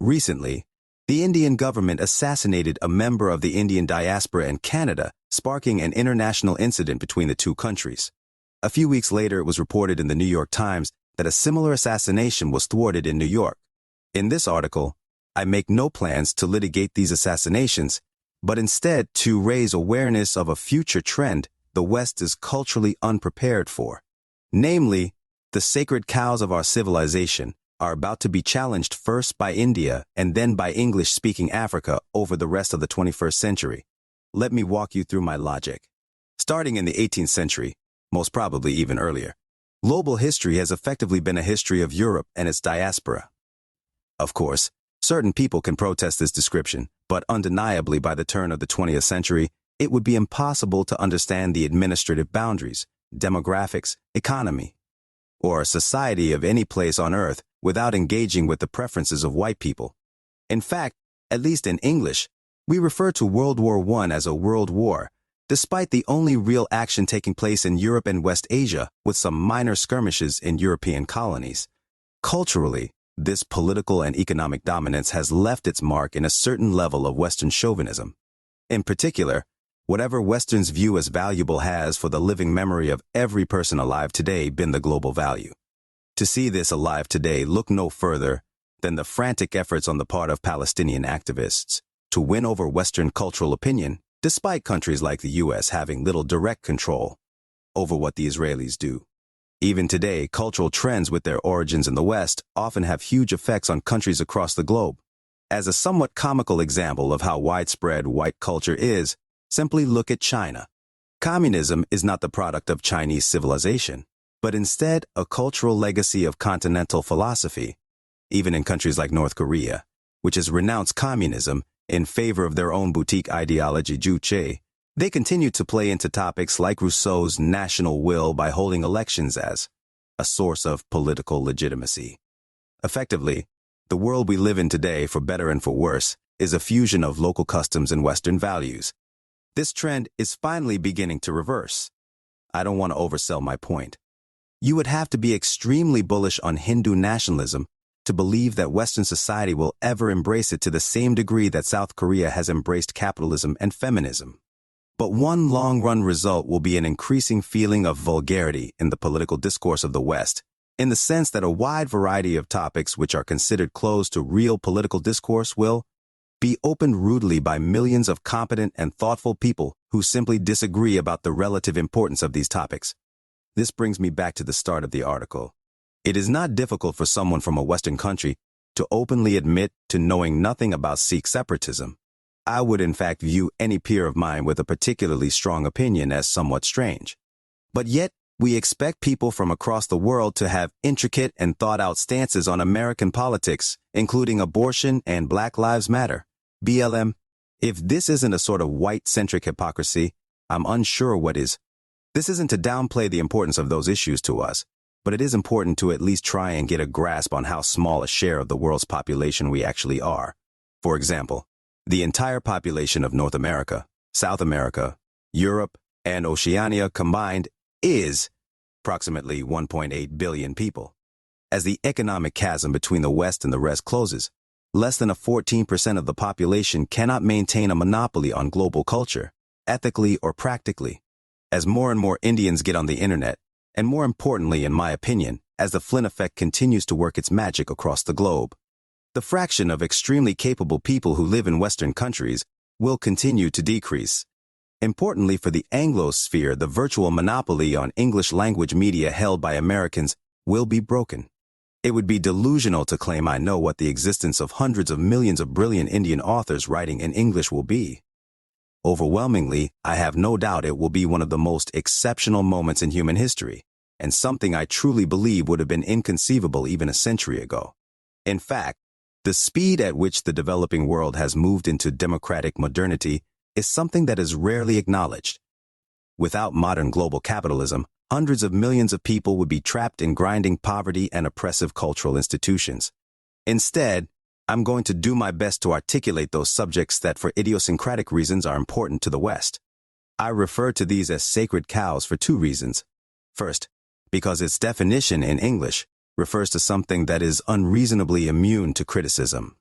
Recently, the Indian government assassinated a member of the Indian diaspora in Canada, sparking an international incident between the two countries. A few weeks later, it was reported in the New York Times that a similar assassination was thwarted in New York. In this article, I make no plans to litigate these assassinations, but instead to raise awareness of a future trend the West is culturally unprepared for. Namely, the sacred cows of our civilization are about to be challenged first by India and then by English-speaking Africa over the rest of the 21st century. Let me walk you through my logic. Starting in the 18th century, most probably even earlier, global history has effectively been a history of Europe and its diaspora. Of course, certain people can protest this description, but undeniably by the turn of the 20th century, it would be impossible to understand the administrative boundaries, demographics, economy, or society of any place on Earth without engaging with the preferences of white people. In fact, at least in English, we refer to World War I as a world war, despite the only real action taking place in Europe and West Asia, with some minor skirmishes in European colonies. Culturally, this political and economic dominance has left its mark in a certain level of Western chauvinism. In particular, whatever Westerns view as valuable has, for the living memory of every person alive today, been the global value. To see this alive today, look no further than the frantic efforts on the part of Palestinian activists to win over Western cultural opinion, despite countries like the U.S. having little direct control over what the Israelis do. Even today, cultural trends with their origins in the West often have huge effects on countries across the globe. As a somewhat comical example of how widespread white culture is, simply look at China. Communism is not the product of Chinese civilization, but instead a cultural legacy of continental philosophy. Even in countries like North Korea, which has renounced communism in favor of their own boutique ideology, Juche, they continue to play into topics like Rousseau's national will by holding elections as a source of political legitimacy. Effectively, the world we live in today, for better and for worse, is a fusion of local customs and Western values. This trend is finally beginning to reverse. I don't want to oversell my point. You would have to be extremely bullish on Hindu nationalism to believe that Western society will ever embrace it to the same degree that South Korea has embraced capitalism and feminism. But one long-run result will be an increasing feeling of vulgarity in the political discourse of the West, in the sense that a wide variety of topics which are considered closed to real political discourse will be opened rudely by millions of competent and thoughtful people who simply disagree about the relative importance of these topics. This brings me back to the start of the article. It is not difficult for someone from a Western country to openly admit to knowing nothing about Sikh separatism. I would in fact view any peer of mine with a particularly strong opinion as somewhat strange. But yet, we expect people from across the world to have intricate and thought-out stances on American politics, including abortion and Black Lives Matter, BLM. If this isn't a sort of white-centric hypocrisy, I'm unsure what is. This isn't to downplay the importance of those issues to us, but it is important to at least try and get a grasp on how small a share of the world's population we actually are. For example, the entire population of North America, South America, Europe, and Oceania combined is approximately 1.8 billion people. As the economic chasm between the West and the rest closes, less than 14% of the population cannot maintain a monopoly on global culture, ethically or practically. As more and more Indians get on the internet, and more importantly, in my opinion, as the Flynn effect continues to work its magic across the globe, the fraction of extremely capable people who live in Western countries will continue to decrease. Importantly, for the Anglosphere, the virtual monopoly on English-language media held by Americans will be broken. It would be delusional to claim I know what the existence of hundreds of millions of brilliant Indian authors writing in English will be. Overwhelmingly, I have no doubt it will be one of the most exceptional moments in human history, and something I truly believe would have been inconceivable even a century ago. In fact, the speed at which the developing world has moved into democratic modernity is something that is rarely acknowledged. Without modern global capitalism, hundreds of millions of people would be trapped in grinding poverty and oppressive cultural institutions. Instead, I'm going to do my best to articulate those subjects that for idiosyncratic reasons are important to the West. I refer to these as sacred cows for two reasons. First, because its definition in English refers to something that is unreasonably immune to criticism.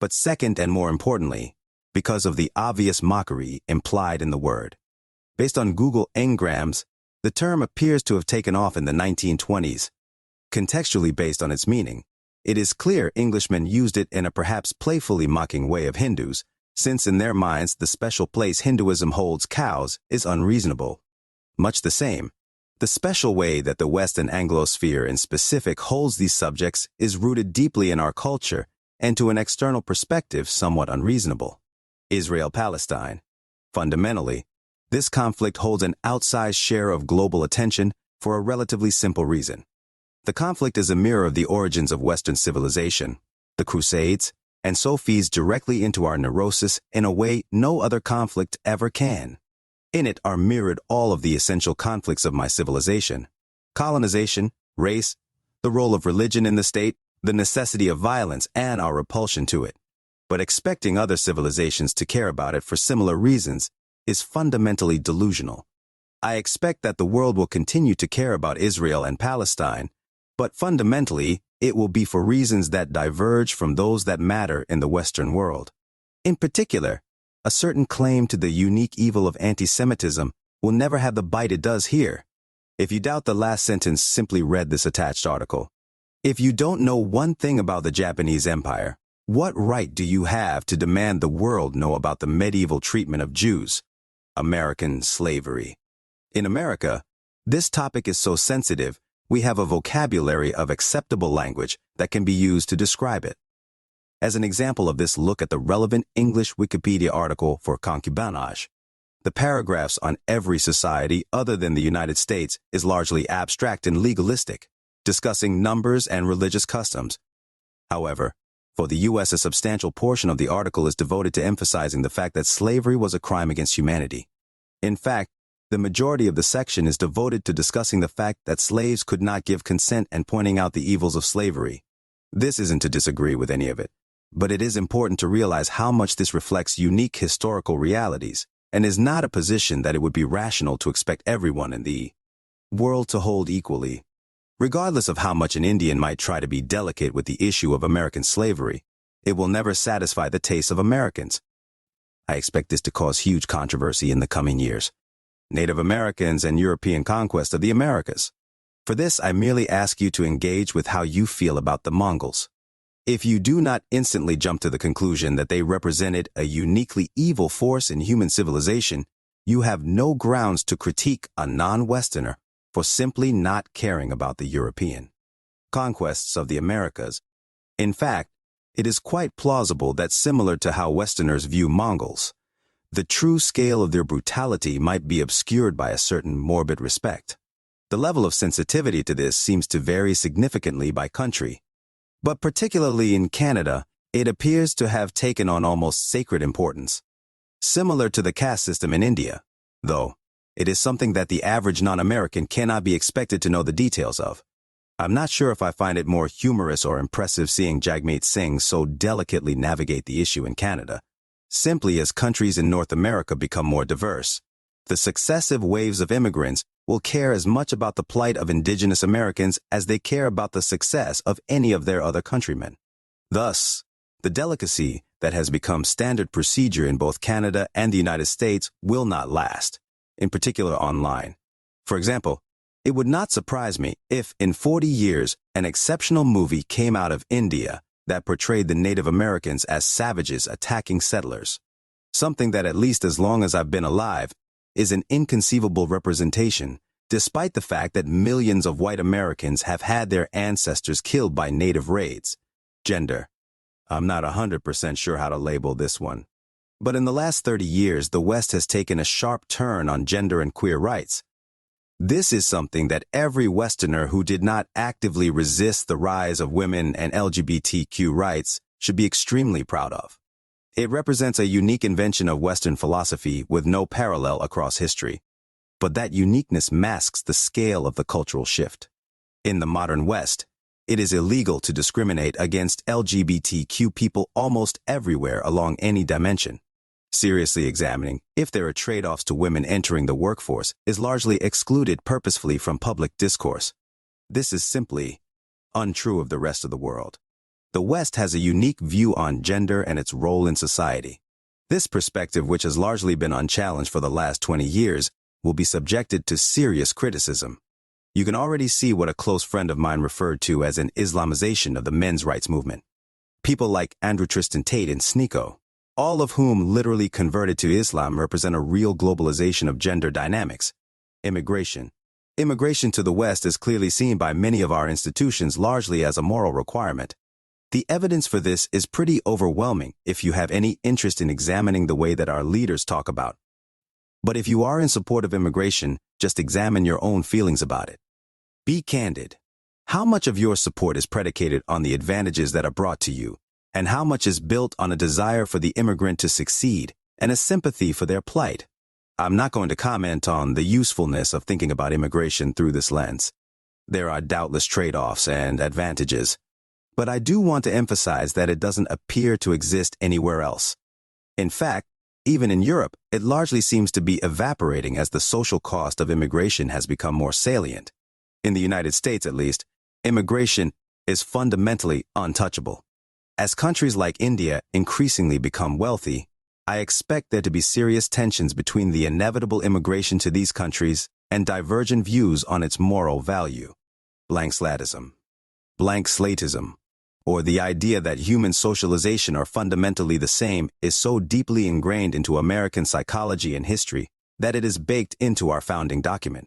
but second and more importantly, because of the obvious mockery implied in the word. Based on Google Ngrams, the term appears to have taken off in the 1920s. Contextually based on its meaning, it is clear Englishmen used it in a perhaps playfully mocking way of Hindus, since in their minds the special place Hinduism holds cows is unreasonable. Much the same, the special way that the West and Anglosphere in specific holds these subjects is rooted deeply in our culture and to an external perspective somewhat unreasonable. Israel-Palestine. Fundamentally, this conflict holds an outsized share of global attention for a relatively simple reason. The conflict is a mirror of the origins of Western civilization, the Crusades, and so feeds directly into our neurosis in a way no other conflict ever can. In it are mirrored all of the essential conflicts of my civilization: colonization, race, the role of religion in the state, the necessity of violence, and our repulsion to it. But expecting other civilizations to care about it for similar reasons is fundamentally delusional. I expect that the world will continue to care about Israel and Palestine, but fundamentally, it will be for reasons that diverge from those that matter in the Western world. In particular, a certain claim to the unique evil of anti-Semitism will never have the bite it does here. If you doubt the last sentence, simply read this attached article. If you don't know one thing about the Japanese Empire, what right do you have to demand the world know about the medieval treatment of Jews? American slavery. In America, this topic is so sensitive, we have a vocabulary of acceptable language that can be used to describe it. As an example of this, look at the relevant English Wikipedia article for concubinage. The paragraphs on every society other than the United States is largely abstract and legalistic, discussing numbers and religious customs. However, for the U.S., a substantial portion of the article is devoted to emphasizing the fact that slavery was a crime against humanity. In fact, the majority of the section is devoted to discussing the fact that slaves could not give consent and pointing out the evils of slavery. This isn't to disagree with any of it, but it is important to realize how much this reflects unique historical realities and is not a position that it would be rational to expect everyone in the world to hold equally. Regardless of how much an Indian might try to be delicate with the issue of American slavery, it will never satisfy the tastes of Americans. I expect this to cause huge controversy in the coming years. Native Americans and European conquest of the Americas. For this, I merely ask you to engage with how you feel about the Mongols. If you do not instantly jump to the conclusion that they represented a uniquely evil force in human civilization, you have no grounds to critique a non-Westerner for simply not caring about the European conquests of the Americas. In fact, it is quite plausible that similar to how Westerners view Mongols, the true scale of their brutality might be obscured by a certain morbid respect. The level of sensitivity to this seems to vary significantly by country, but particularly in Canada, it appears to have taken on almost sacred importance. Similar to the caste system in India, though, it is something that the average non-American cannot be expected to know the details of. I'm not sure if I find it more humorous or impressive seeing Jagmeet Singh so delicately navigate the issue in Canada. Simply as countries in North America become more diverse, the successive waves of immigrants will care as much about the plight of indigenous Americans as they care about the success of any of their other countrymen. Thus, the delicacy that has become standard procedure in both Canada and the United States will not last, in particular online. For example, it would not surprise me if, in 40 years, an exceptional movie came out of India that portrayed the Native Americans as savages attacking settlers. Something that, at least as long as I've been alive, is an inconceivable representation, despite the fact that millions of white Americans have had their ancestors killed by Native raids. Gender. I'm not 100% sure how to label this one. But in the last 30 years, the West has taken a sharp turn on gender and queer rights. This is something that every Westerner who did not actively resist the rise of women and LGBTQ rights should be extremely proud of. It represents a unique invention of Western philosophy with no parallel across history. But that uniqueness masks the scale of the cultural shift. In the modern West, it is illegal to discriminate against LGBTQ people almost everywhere along any dimension. Seriously examining if there are trade-offs to women entering the workforce is largely excluded purposefully from public discourse. This is simply untrue of the rest of the world. The West has a unique view on gender and its role in society. This perspective, which has largely been unchallenged for the last 20 years, will be subjected to serious criticism. You can already see what a close friend of mine referred to as an Islamization of the men's rights movement. People like Andrew Tristan Tate and Sneeko, all of whom literally converted to Islam, represent a real globalization of gender dynamics. Immigration. Immigration to the West is clearly seen by many of our institutions largely as a moral requirement. The evidence for this is pretty overwhelming if you have any interest in examining the way that our leaders talk about. But if you are in support of immigration, just examine your own feelings about it. Be candid. How much of your support is predicated on the advantages that are brought to you, and how much is built on a desire for the immigrant to succeed and a sympathy for their plight? I'm not going to comment on the usefulness of thinking about immigration through this lens. There are doubtless trade-offs and advantages, but I do want to emphasize that it doesn't appear to exist anywhere else. In fact, even in Europe, it largely seems to be evaporating as the social cost of immigration has become more salient. In the United States, at least, immigration is fundamentally untouchable. As countries like India increasingly become wealthy, I expect there to be serious tensions between the inevitable immigration to these countries and divergent views on its moral value. Blank slatism, blank slatism, or the idea that human socialization are fundamentally the same, is so deeply ingrained into American psychology and history that it is baked into our founding document.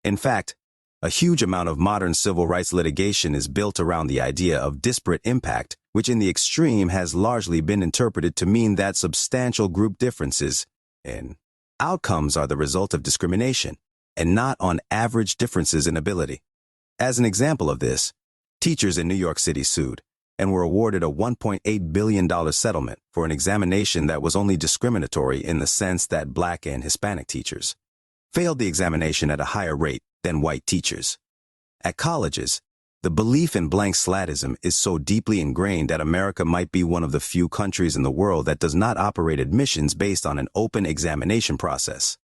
In fact, a huge amount of modern civil rights litigation is built around the idea of disparate impact, which in the extreme has largely been interpreted to mean that substantial group differences in outcomes are the result of discrimination, and not on average differences in ability. As an example of this, teachers in New York City sued and were awarded a $1.8 billion settlement for an examination that was only discriminatory in the sense that Black and Hispanic teachers failed the examination at a higher rate than white teachers. At colleges, the belief in blank slatism is so deeply ingrained that America might be one of the few countries in the world that does not operate admissions based on an open examination process.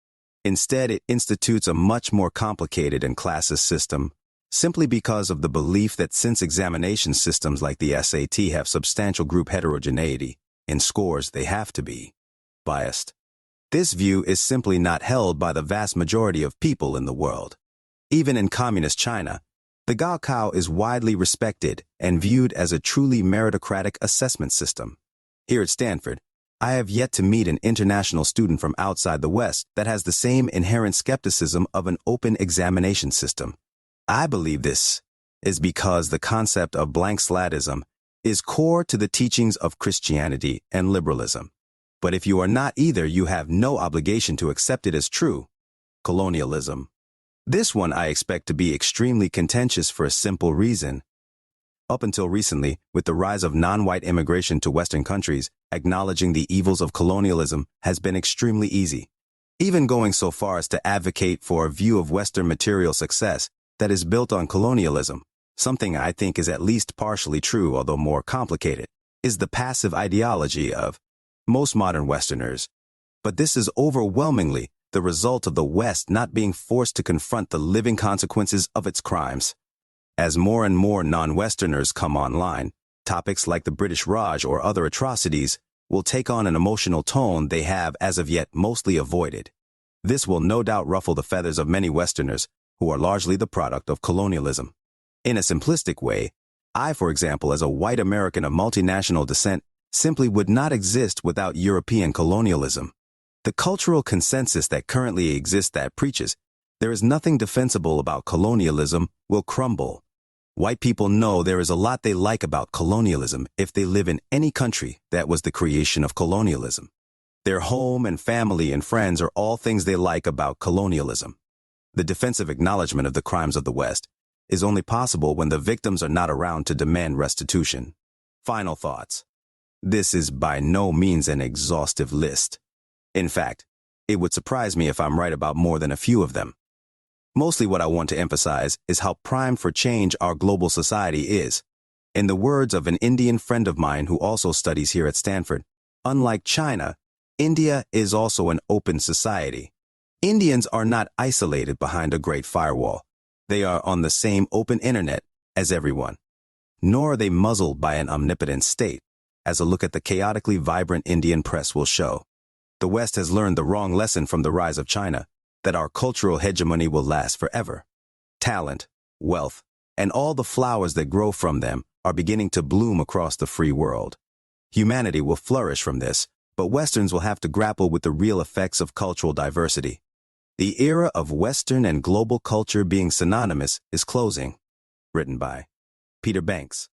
Instead, it institutes a much more complicated and classist system, simply because of the belief that since examination systems like the SAT have substantial group heterogeneity in scores, they have to be biased. This view is simply not held by the vast majority of people in the world. Even in communist China, the Gaokao is widely respected and viewed as a truly meritocratic assessment system. Here at Stanford, I have yet to meet an international student from outside the West that has the same inherent skepticism of an open examination system. I believe this is because the concept of blank slatism is core to the teachings of Christianity and liberalism. But if you are not either, you have no obligation to accept it as true. Colonialism. This one I expect to be extremely contentious for a simple reason. Up until recently, with the rise of non-white immigration to Western countries, acknowledging the evils of colonialism has been extremely easy. Even going so far as to advocate for a view of Western material success that is built on colonialism, something I think is at least partially true, although more complicated, is the passive ideology of most modern Westerners. But this is overwhelmingly the result of the West not being forced to confront the living consequences of its crimes. As more and more non-Westerners come online, topics like the British Raj or other atrocities will take on an emotional tone they have as of yet mostly avoided. This will no doubt ruffle the feathers of many Westerners who are largely the product of colonialism. In a simplistic way, I, for example, as a white American of multinational descent, simply would not exist without European colonialism. The cultural consensus that currently exists that preaches there is nothing defensible about colonialism will crumble. White people know there is a lot they like about colonialism if they live in any country that was the creation of colonialism. Their home and family and friends are all things they like about colonialism. The defensive acknowledgement of the crimes of the West is only possible when the victims are not around to demand restitution. Final thoughts. This is by no means an exhaustive list. In fact, it would surprise me if I'm right about more than a few of them. Mostly what I want to emphasize is how primed for change our global society is. In the words of an Indian friend of mine who also studies here at Stanford, unlike China, India is also an open society. Indians are not isolated behind a great firewall. They are on the same open internet as everyone. nor are they muzzled by an omnipotent state, as a look at the chaotically vibrant Indian press will show. The West has learned the wrong lesson from the rise of China, that our cultural hegemony will last forever. Talent, wealth, and all the flowers that grow from them are beginning to bloom across the free world. Humanity will flourish from this, but Westerns will have to grapple with the real effects of cultural diversity. The era of Western and global culture being synonymous is closing. Written by Peter Banks.